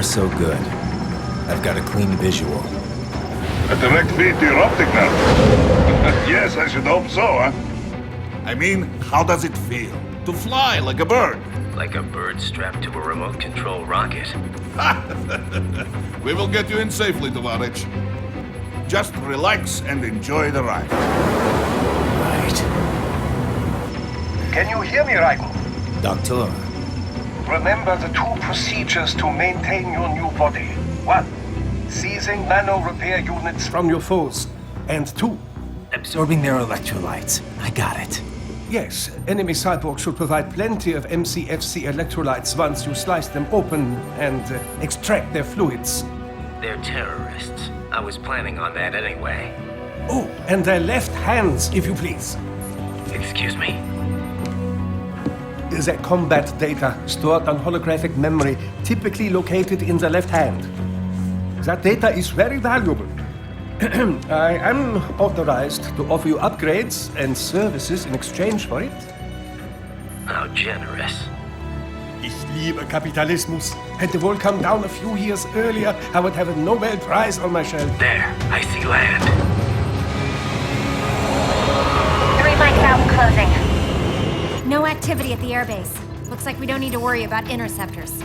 far, so good. I've got a clean visual. A direct feed to your optic nerve. Yes, I should hope so, huh? I mean, how does it feel? To fly like a bird? Like a bird strapped to a remote control rocket. We will get you in safely, Tovarich. Just relax and enjoy the ride. Right. Can you hear me, Raiko? Doctor. Remember the two procedures to maintain your new body. 1. Seizing nano repair units from your foes. And 2. Absorbing their electrolytes. I got it. Yes, enemy cyborgs should provide plenty of MCFC electrolytes once you slice them open and extract their fluids. They're terrorists. I was planning on that anyway. Oh, and their left hands, if you please. Excuse me? Their combat data stored on holographic memory, typically located in the left hand. That data is very valuable. I am authorized to offer you upgrades and services in exchange for it. How generous. Ich liebe Kapitalismus. Had the world come down a few years earlier, I would have a Nobel Prize on my shelf. There, I see land. 3 mics out and closing. No activity at the airbase. Looks like we don't need to worry about interceptors.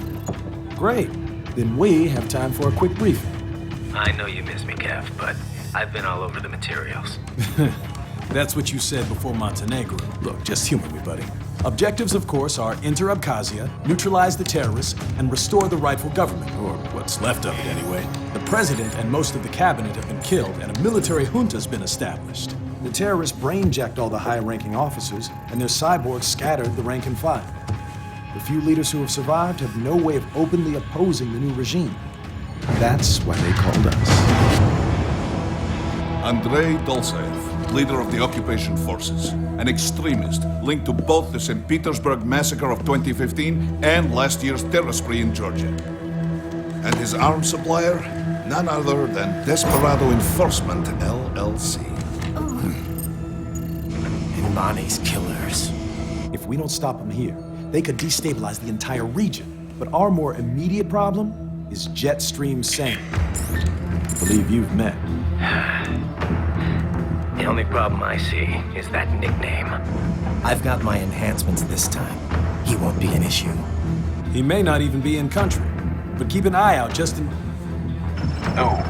Great. Then we have time for a quick briefing. I know you miss me, Kev, but I've been all over the materials. That's what you said before Montenegro. Look, just humor me, buddy. Objectives, of course, are enter Abkhazia, neutralize the terrorists, and restore the rightful government, or what's left of it anyway. The president and most of the cabinet have been killed, and a military junta's been established. The terrorists brain-jacked all the high-ranking officers, and their cyborgs scattered the rank and file. The few leaders who have survived have no way of openly opposing the new regime. That's why they called us. Andrei Dolzaev, leader of the occupation forces, an extremist linked to both the St. Petersburg massacre of 2015 and last year's terror spree in Georgia. And his arms supplier, none other than Desperado Enforcement, LLC. Imani's killers. If we don't stop them here, they could destabilize the entire region. But our more immediate problem is Jetstream Sane. I believe you've met. The only problem I see is that nickname. I've got my enhancements this time. He won't be an issue. He may not even be in country, but keep an eye out just in... Oh,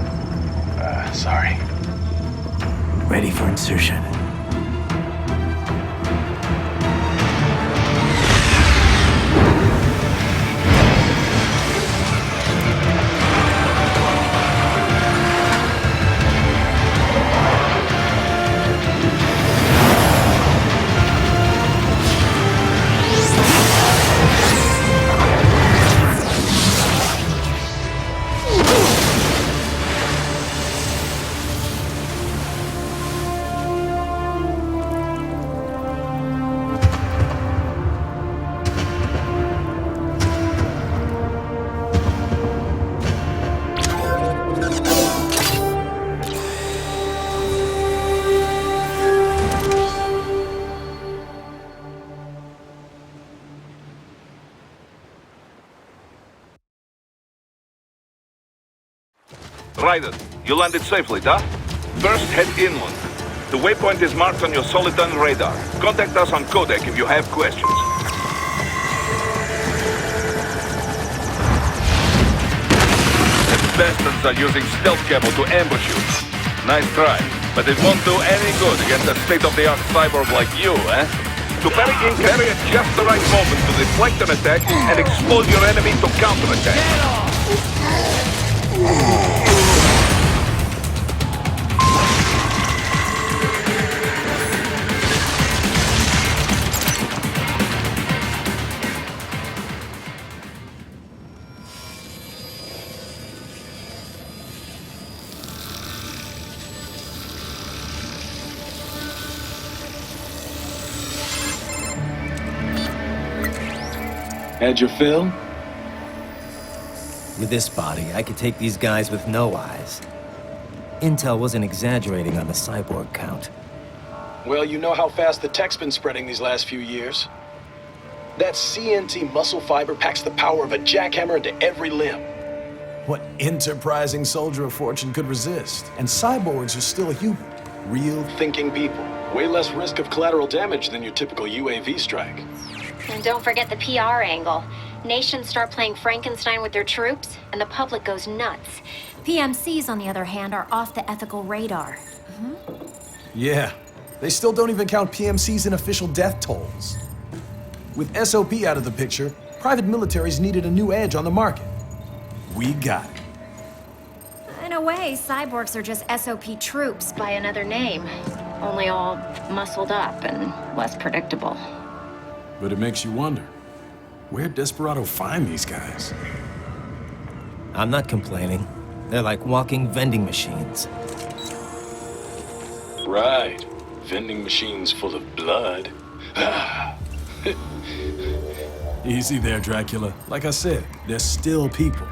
sorry. Ready for insertion. Raiden, you landed safely, da? First, head inland. The waypoint is marked on your Soliton radar. Contact us on codec if you have questions. The bastards are using stealth cable to ambush you. Nice try, but it won't do any good against a state-of-the-art cyborg like you, eh? To parry in, carry at just the right moment to deflect an attack and expose your enemy to counterattack. Had your fill? With this body, I could take these guys with no eyes. Intel wasn't exaggerating on the cyborg count. Well, you know how fast the tech's been spreading these last few years. That CNT muscle fiber packs the power of a jackhammer into every limb. What enterprising soldier of fortune could resist? And cyborgs are still human. Real. Thinking people. Way less risk of collateral damage than your typical UAV strike. And don't forget the PR angle. Nations start playing Frankenstein with their troops, and the public goes nuts. PMCs, on the other hand, are off the ethical radar. Yeah. They still don't even count PMCs in official death tolls. With SOP out of the picture, private militaries needed a new edge on the market. We got it. In a way, cyborgs are just SOP troops by another name. Only all muscled up and less predictable. But it makes you wonder, where'd Desperado find these guys? I'm not complaining. They're like walking vending machines. Right. Vending machines full of blood. Easy there, Dracula. Like I said, they're still people.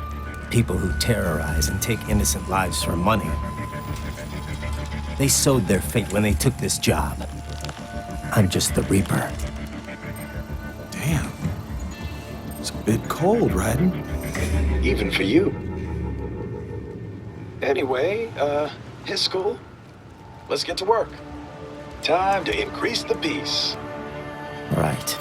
People who terrorize and take innocent lives for money. They sowed their fate when they took this job. I'm just the Reaper. Damn. It's a bit cold, Raiden. Even for you. Anyway, his school. Let's get to work. Time to increase the peace. Right.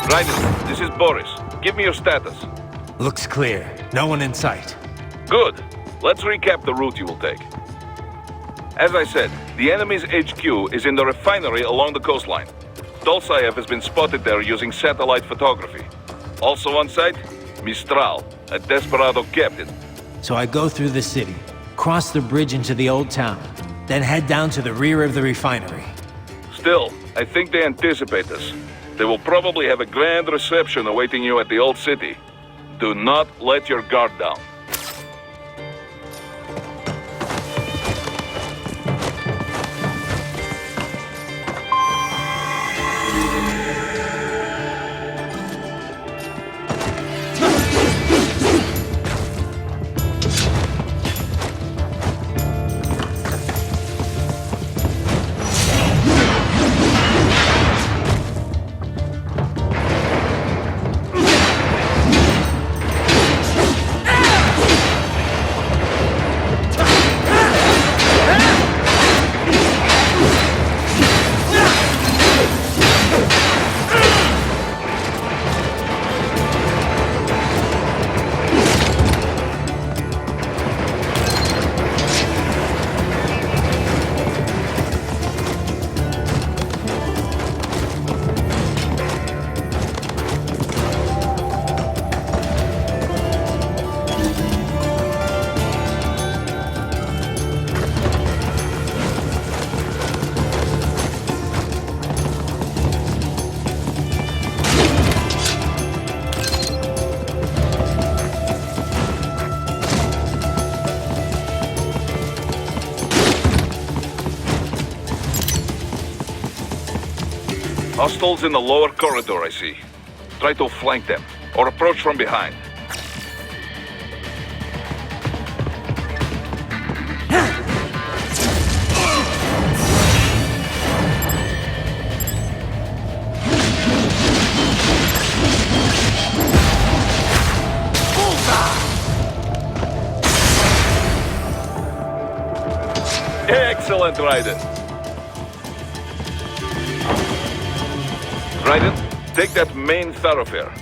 Raiden, this is Boris. Give me your status. Looks clear. No one in sight. Good. Let's recap the route you will take. As I said, the enemy's HQ is in the refinery along the coastline. Dolsaev has been spotted there using satellite photography. Also on site, Mistral, a Desperado captain. So I go through the city, cross the bridge into the old town, then head down to the rear of the refinery. Still, I think they anticipate us. They will probably have a grand reception awaiting you at the old city. Do not let your guard down. Hostiles in the lower corridor, I see. Try to flank them, or approach from behind. Excellent, Raiden. Raiden, take that main thoroughfare.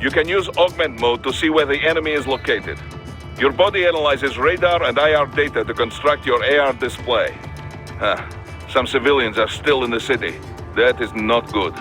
You can use augment mode to see where the enemy is located. Your body analyzes radar and IR data to construct your AR display. Some civilians are still in the city. That is not good.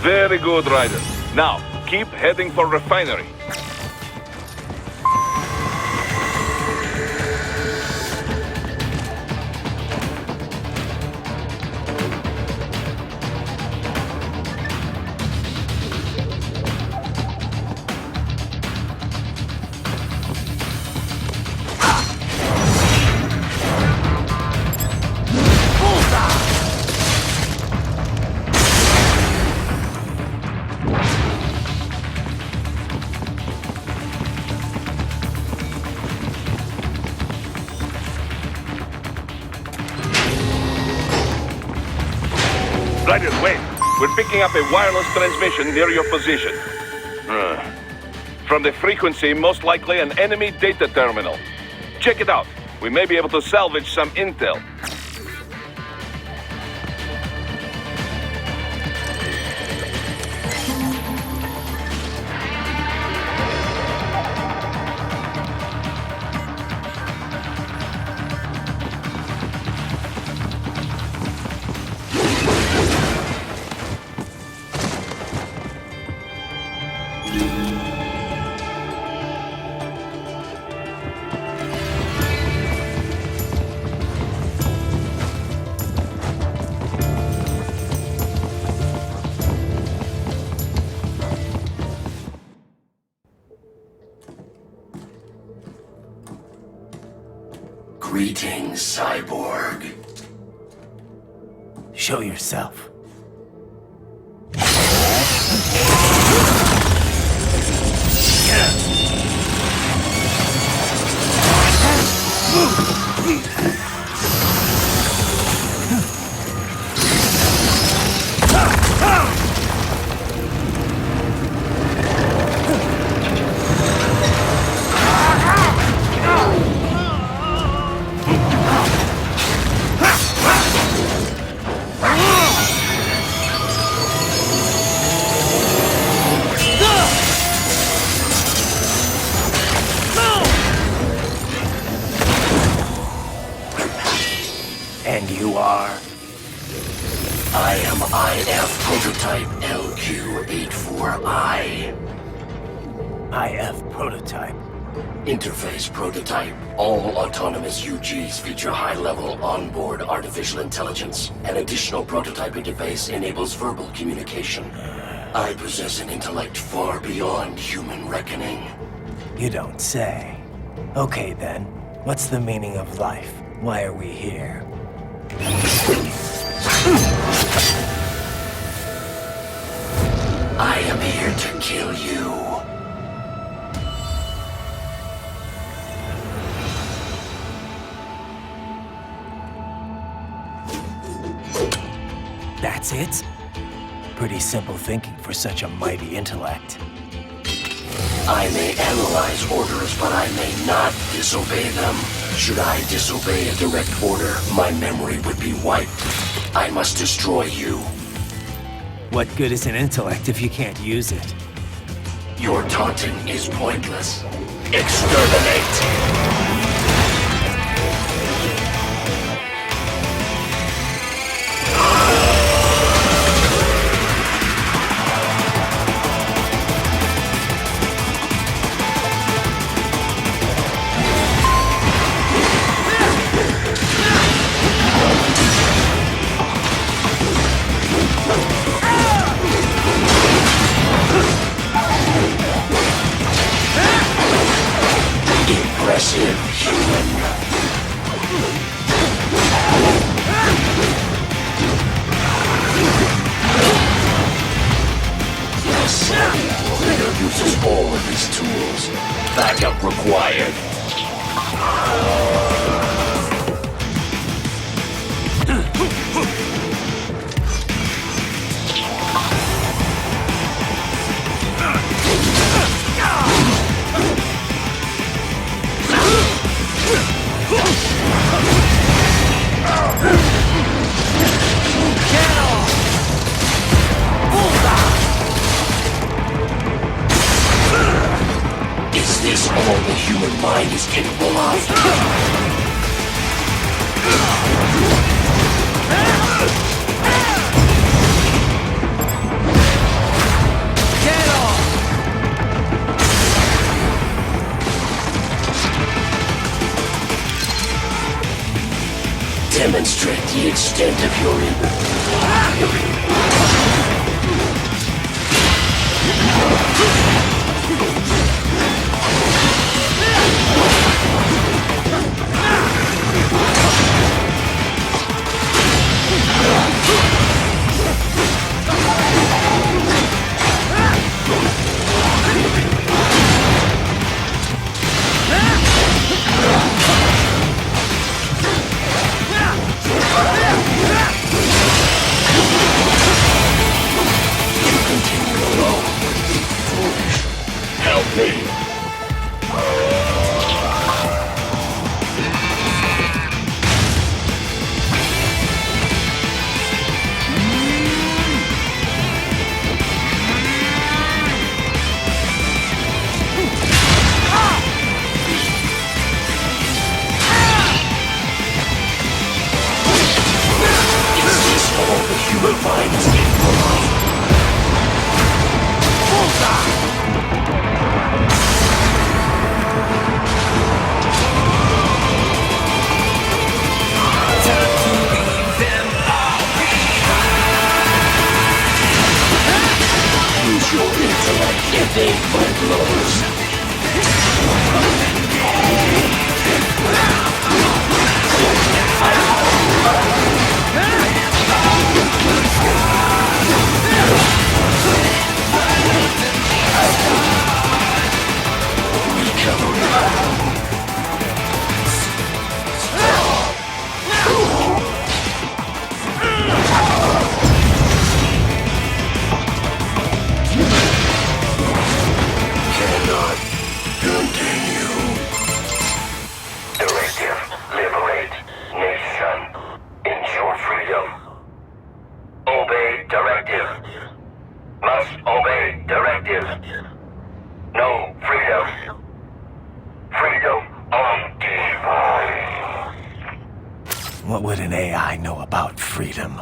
Very good, Ryder. Now, keep heading for refinery. Ryder, wait. We're picking up a wireless transmission near your position. From the frequency, most likely an enemy data terminal. Check it out. We may be able to salvage some intel. Greetings, cyborg. Show yourself. And you are? I am IF Prototype LQ84I. IF Prototype. Interface Prototype. All autonomous UGs feature high-level onboard artificial intelligence. An additional prototype interface enables verbal communication. I possess an intellect far beyond human reckoning. You don't say. Okay then, what's the meaning of life? Why are we here? I am here to kill you. That's it? Pretty simple thinking for such a mighty intellect. I may analyze orders, but I may not disobey them. Should I disobey a direct order, my memory would be wiped. I must destroy you. What good is an intellect if you can't use it? Your taunting is pointless. Exterminate! Impressive, human. Yes, Leader uses all of his tools. Backup required. Is this all the human mind is capable of? Demonstrate the extent of your Help me. Is this all the human mind is capable of? Use your intellect, evade my blows. Cannot continue. Directive, liberate nation. Ensure freedom. Obey directive. Must obey directive. No freedom. Freedom undefiled. What would an AI know about freedom?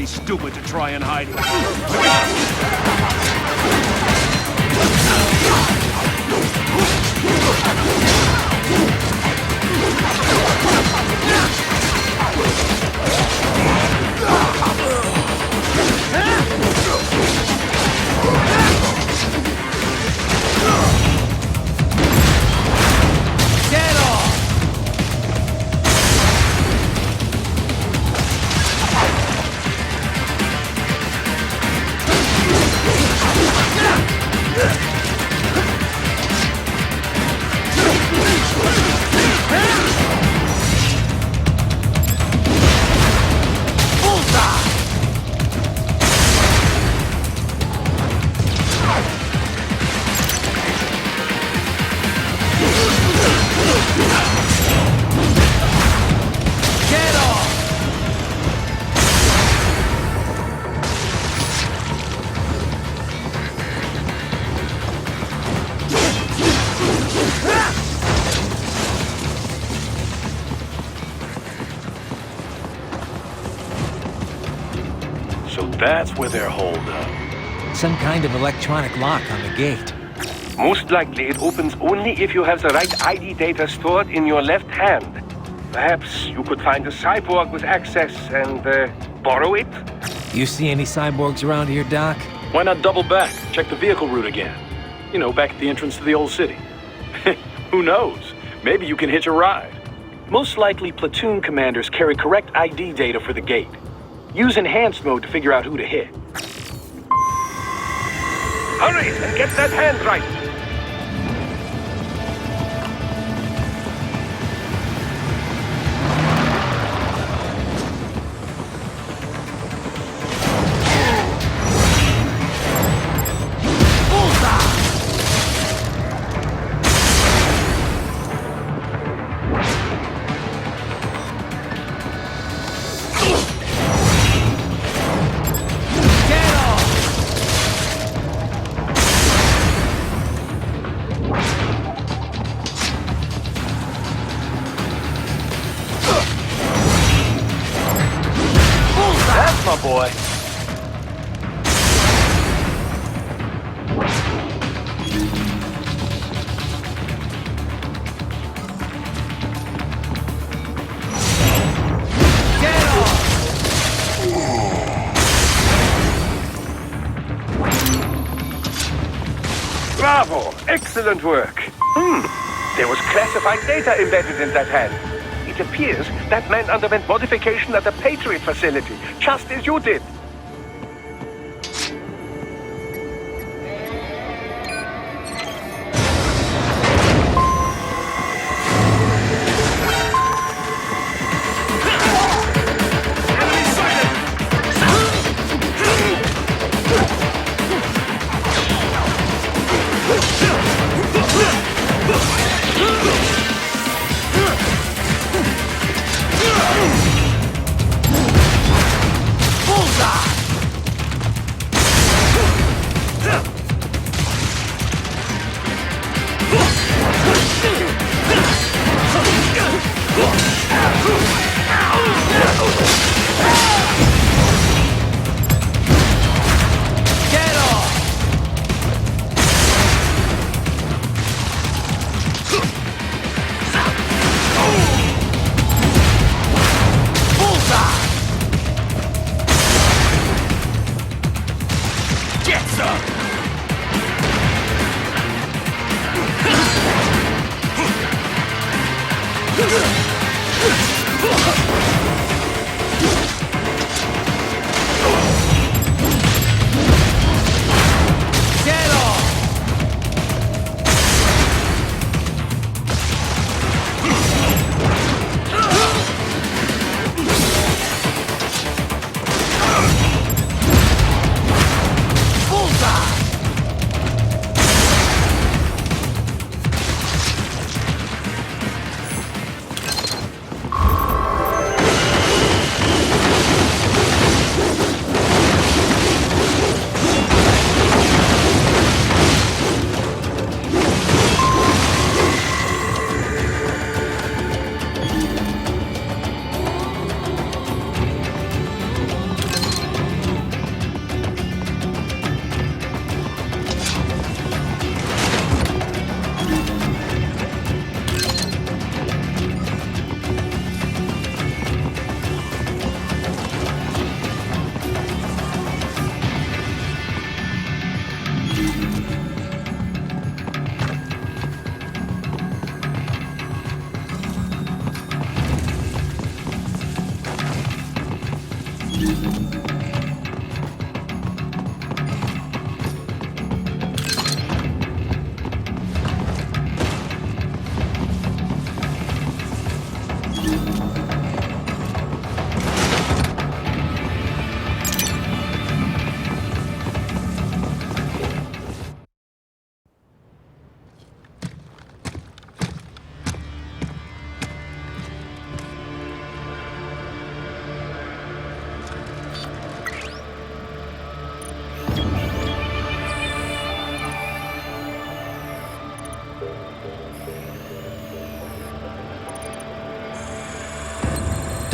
pretty stupid to try and hide it. So that's where they're holed up. Some kind of electronic lock on the gate. Most likely it opens only if you have the right ID data stored in your left hand. Perhaps you could find a cyborg with access and borrow it? You see any cyborgs around here, Doc? Why not double back? Check the vehicle route again. You know, back at the entrance to the old city. Who knows? Maybe you can hitch a ride. Most likely, platoon commanders carry correct ID data for the gate. Use enhanced mode to figure out who to hit. Hurry and get that hand right! My boy. Bravo! Excellent work! There was classified data embedded in that hand. It appears that man underwent modification at the Patriot facility, just as you did. Bullseye!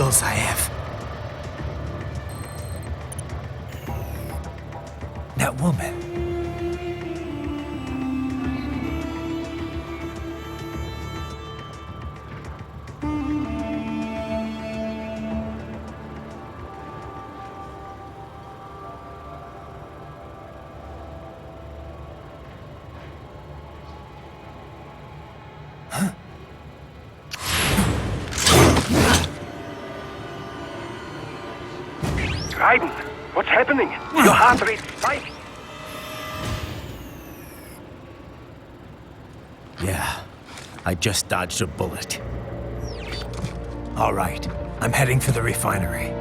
Dolzaev. That woman. Raiden, what's happening? Your heart rate's spiking. Yeah, I just dodged a bullet. All right, I'm heading for the refinery.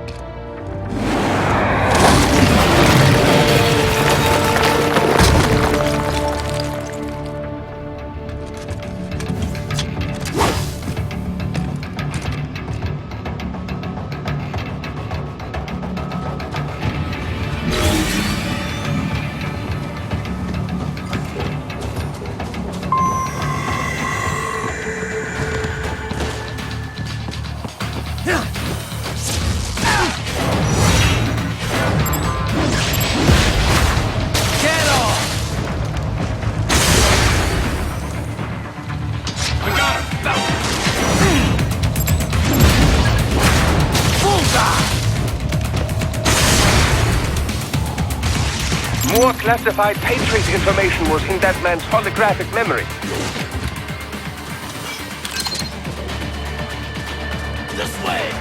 More classified Patriot information was in that man's holographic memory. This way!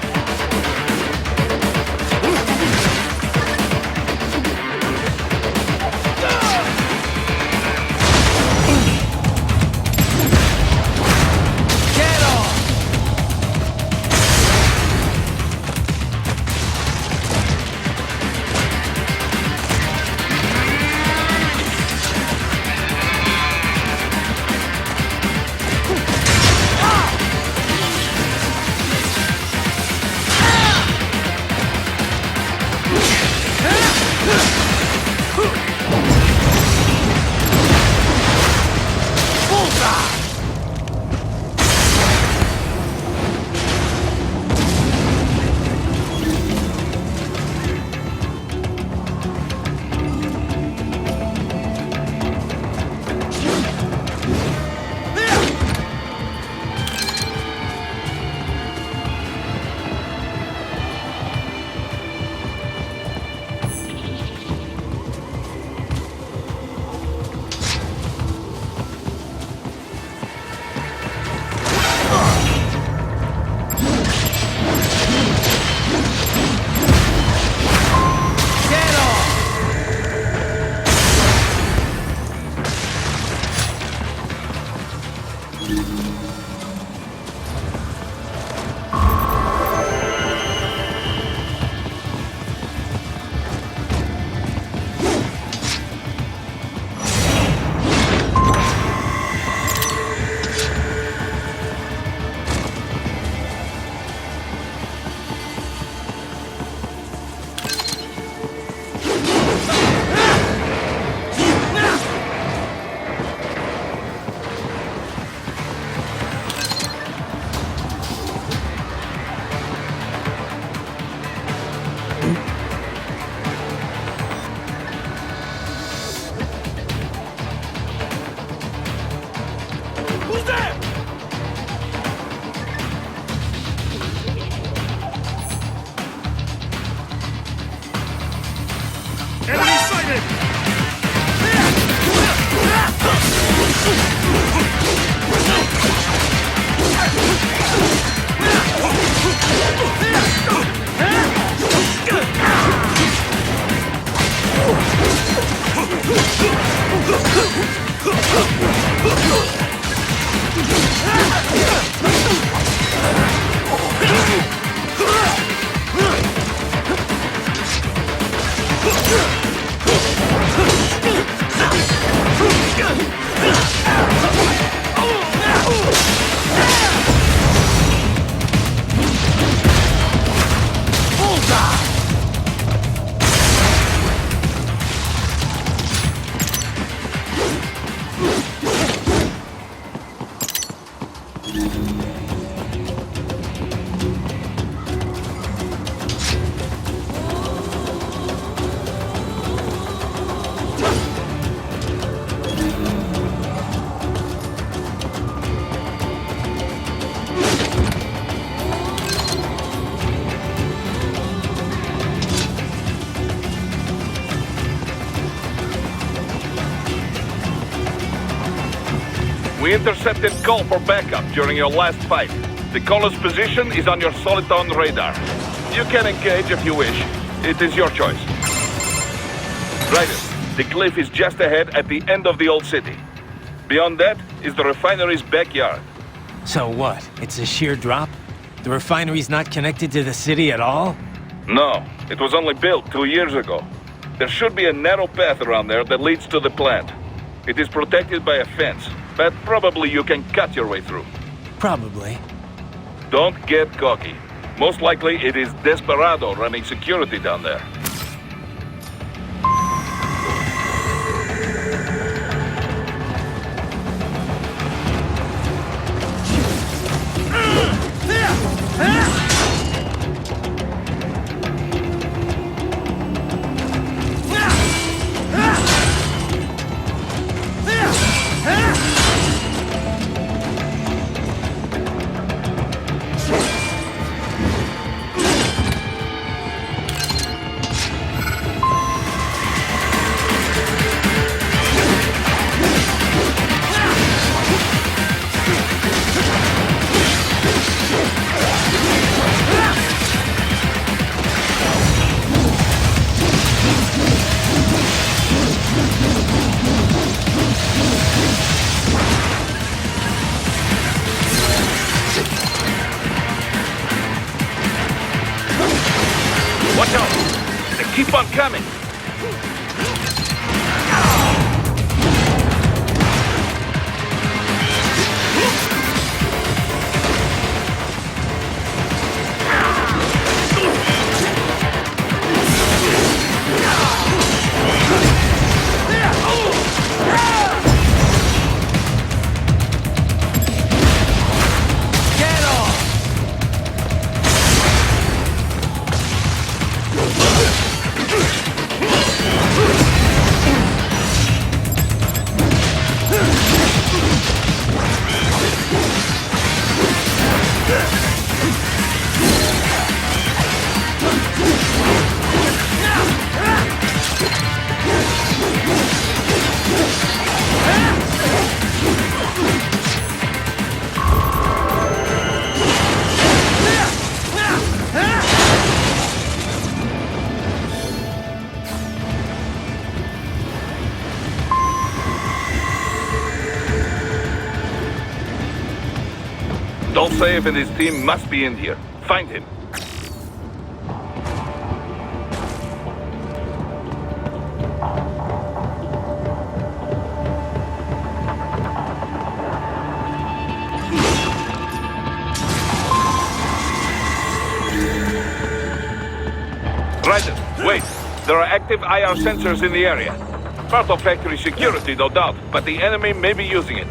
We intercepted call for backup during your last fight. The caller's position is on your Soliton radar. You can engage if you wish. It is your choice. Ryder, the cliff is just ahead at the end of the old city. Beyond that is the refinery's backyard. So what? It's a sheer drop? The refinery's not connected to the city at all? No, it was only built 2 years ago. There should be a narrow path around there that leads to the plant. It is protected by a fence, but probably you can cut your way through. Probably. Don't get cocky. Most likely it is Desperado running security down there. Watch out! They keep on coming! Dolsaev and his team must be in here. Find him. Ryder, wait. There are active IR sensors in the area. Part of factory security, no doubt, but the enemy may be using it.